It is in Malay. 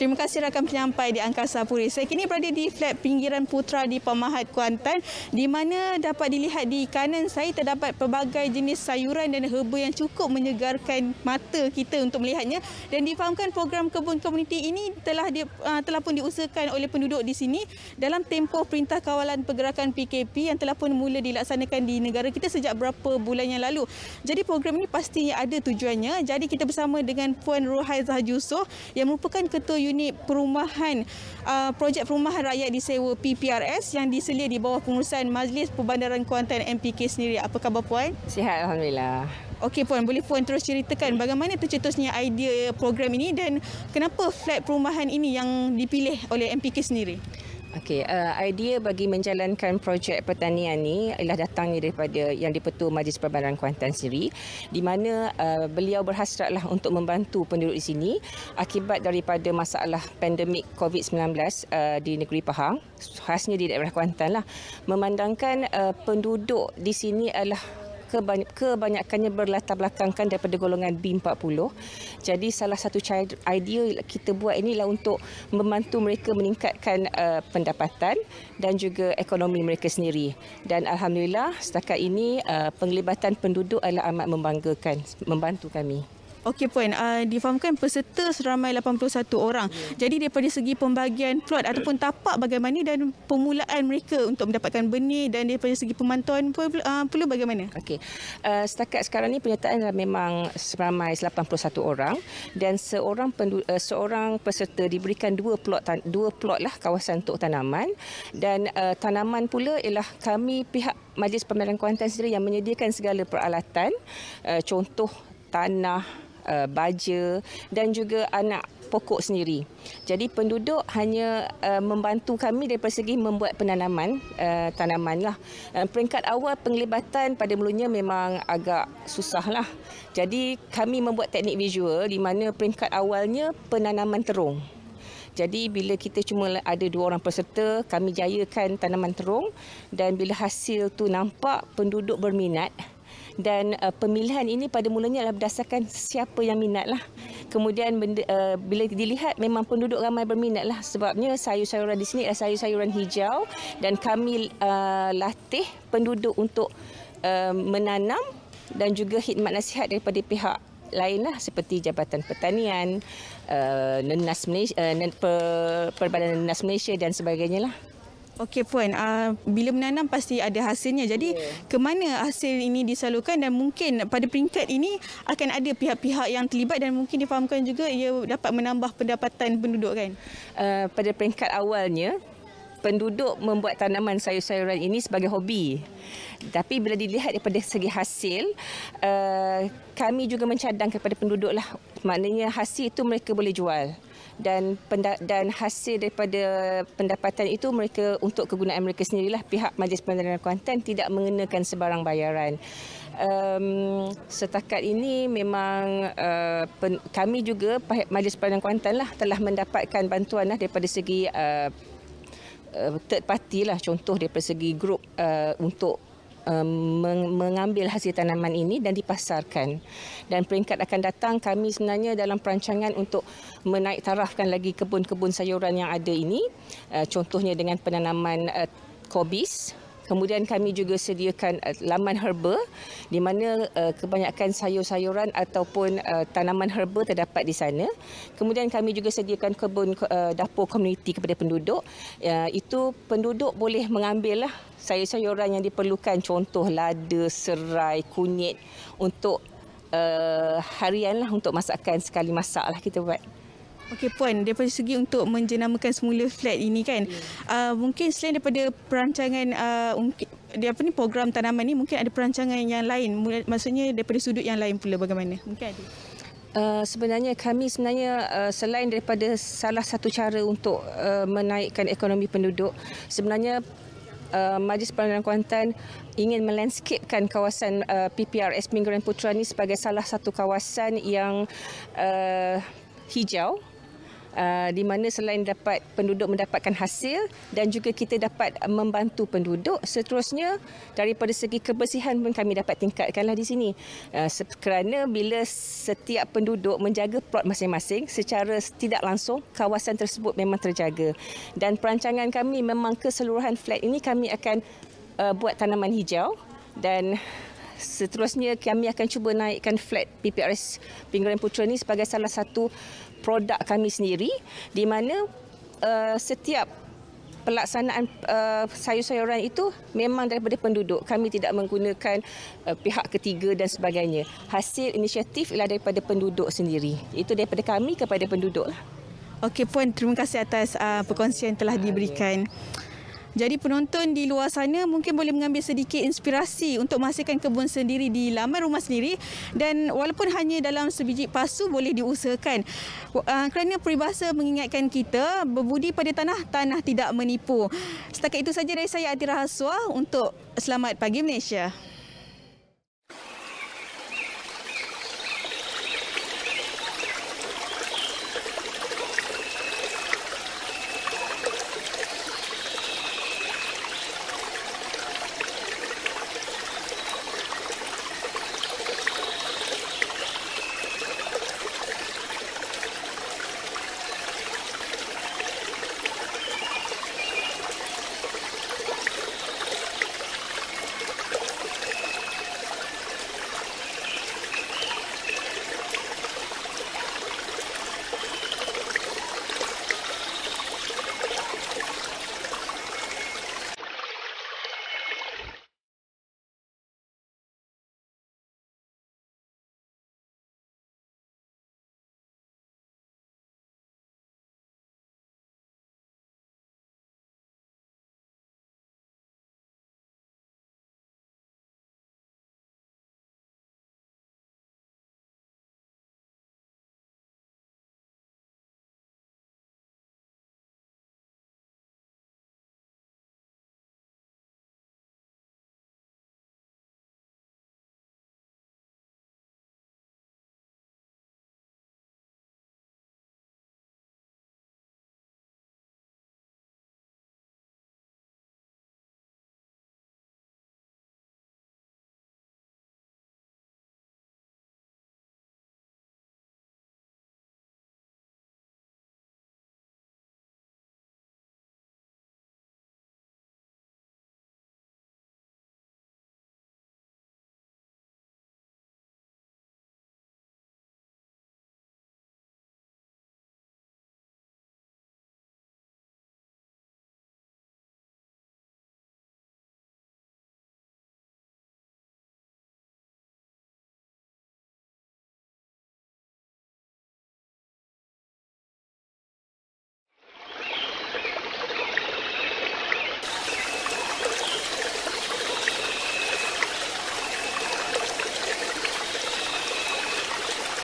Terima kasih rakan penyampai di Angkasa Puri. Saya kini berada di flat pinggiran Putra di Pemahat, Kuantan, di mana dapat dilihat di kanan saya terdapat pelbagai jenis sayuran dan herba yang cukup menyegarkan mata kita untuk melihatnya, dan difahamkan program kebun komuniti ini telah pun diusahakan oleh penduduk di sini dalam tempoh Perintah Kawalan Pergerakan PKP yang telah pun mula dilaksanakan di negara kita sejak beberapa bulan yang lalu. Jadi program ini pastinya ada tujuannya. Jadi kita bersama dengan Puan Ruhaizah Jusoh yang merupakan Ketua Unit Perumahan Projek Perumahan Rakyat Disewa PPRS yang diselia di bawah pengurusan Majlis Perbandaran Kuantan MPK sendiri. Apa khabar Puan? Sihat, Alhamdulillah. Okey Puan, boleh Puan terus ceritakan bagaimana tercetusnya idea program ini dan kenapa flat perumahan ini yang dipilih oleh MPK sendiri? Okey, idea bagi menjalankan projek pertanian ni ialah datangnya daripada Yang di-Pertua Majlis Perbandaran Kuantan sendiri, di mana beliau berhasratlah untuk membantu penduduk di sini akibat daripada masalah pandemik COVID-19 di negeri Pahang, khasnya di daerah Kuantan lah. Memandangkan penduduk di sini adalah kebanyakannya berlatar belakangkan daripada golongan B40. Jadi salah satu idea kita buat inilah untuk membantu mereka meningkatkan pendapatan dan juga ekonomi mereka sendiri. Dan alhamdulillah setakat ini penglibatan penduduk adalah amat membanggakan, membantu kami. Okey Puan, difahamkan peserta seramai 81 orang. Jadi daripada segi pembagian plot ataupun tapak bagaimana dan permulaan mereka untuk mendapatkan benih dan daripada segi pemantauan perlu bagaimana? Okey. Setakat sekarang ni penyertaan memang seramai 81 orang dan seorang peserta diberikan dua plot lah kawasan untuk tanaman, dan tanaman pula ialah kami pihak Majlis Perbandaran Kuantan sendiri yang menyediakan segala peralatan, contoh tanah, baja dan juga anak pokok sendiri. Jadi penduduk hanya membantu kami daripada segi membuat penanaman tanaman lah. Peringkat awal penglibatan pada mulanya memang agak susah lah. Jadi kami membuat teknik visual di mana peringkat awalnya penanaman terung. Jadi bila kita cuma ada 2 orang peserta, kami jayakan tanaman terung, dan bila hasil tu nampak penduduk berminat. Dan pemilihan ini pada mulanya adalah berdasarkan siapa yang minat lah. Kemudian bila dilihat memang penduduk ramai berminat lah, sebabnya sayur-sayuran di sini adalah sayur-sayuran hijau, dan kami latih penduduk untuk menanam dan juga khidmat nasihat daripada pihak lain lah, seperti Jabatan Pertanian, Nenas Malaysia, Perbadanan Nenas Malaysia dan sebagainya lah. Okey Puan, bila menanam pasti ada hasilnya. Jadi ke mana hasil ini disalurkan, dan mungkin pada peringkat ini akan ada pihak-pihak yang terlibat dan mungkin difahamkan juga ia dapat menambah pendapatan penduduk kan? Pada peringkat awalnya, penduduk membuat tanaman sayur-sayuran ini sebagai hobi. Tapi bila dilihat daripada segi hasil, kami juga mencadang kepada penduduk lah. Maknanya hasil itu mereka boleh jual. Dan hasil daripada pendapatan itu mereka untuk kegunaan mereka sendirilah. Pihak Majlis Perbandaran Kuantan tidak mengenakan sebarang bayaran. Setakat ini memang kami juga Majlis Perbandaran Kuantan lah telah mendapatkan bantuan lah daripada segi third party lah, contoh daripada segi grup untuk mengambil hasil tanaman ini dan dipasarkan. Dan peringkat akan datang kami sebenarnya dalam perancangan untuk menaik tarafkan lagi kebun-kebun sayuran yang ada ini, contohnya dengan penanaman kobis. Kemudian kami juga sediakan laman herba di mana kebanyakan sayur-sayuran ataupun tanaman herba terdapat di sana. Kemudian kami juga sediakan kebun dapur komuniti kepada penduduk. Itu penduduk boleh mengambil lah sayur-sayuran yang diperlukan, contoh lada, serai, kunyit untuk harian lah, untuk masakan sekali masak lah kita buat. Okey Puan, daripada segi untuk menjenamakan semula flat ini kan, mungkin selain daripada perancangan program tanaman ni, mungkin ada perancangan yang lain, maksudnya daripada sudut yang lain pula bagaimana? Mungkin ada. Sebenarnya kami selain daripada salah satu cara untuk menaikkan ekonomi penduduk, sebenarnya Majlis Perbandaran Kuantan ingin melandscapekan kawasan PPRS Pinggiran Putra ini sebagai salah satu kawasan yang hijau, di mana selain dapat penduduk mendapatkan hasil dan juga kita dapat membantu penduduk, seterusnya daripada segi kebersihan pun kami dapat tingkatkanlah di sini. Kerana bila setiap penduduk menjaga plot masing-masing, secara tidak langsung kawasan tersebut memang terjaga. Dan perancangan kami memang keseluruhan flat ini kami akan buat tanaman hijau, dan seterusnya kami akan cuba naikkan flat PPRS Pinggiran Putra ini sebagai salah satu produk kami sendiri, di mana setiap pelaksanaan sayur-sayuran itu memang daripada penduduk. Kami tidak menggunakan pihak ketiga dan sebagainya. Hasil inisiatif ialah daripada penduduk sendiri. Itu daripada kami kepada penduduk. Okey Puan, terima kasih atas perkongsian yang telah diberikan. Jadi penonton di luar sana mungkin boleh mengambil sedikit inspirasi untuk menghasilkan kebun sendiri di laman rumah sendiri, dan walaupun hanya dalam sebiji pasu boleh diusahakan. Kerana peribahasa mengingatkan kita berbudi pada tanah, tanah tidak menipu. Setakat itu saja dari saya, Atira Haswa, untuk Selamat Pagi Malaysia.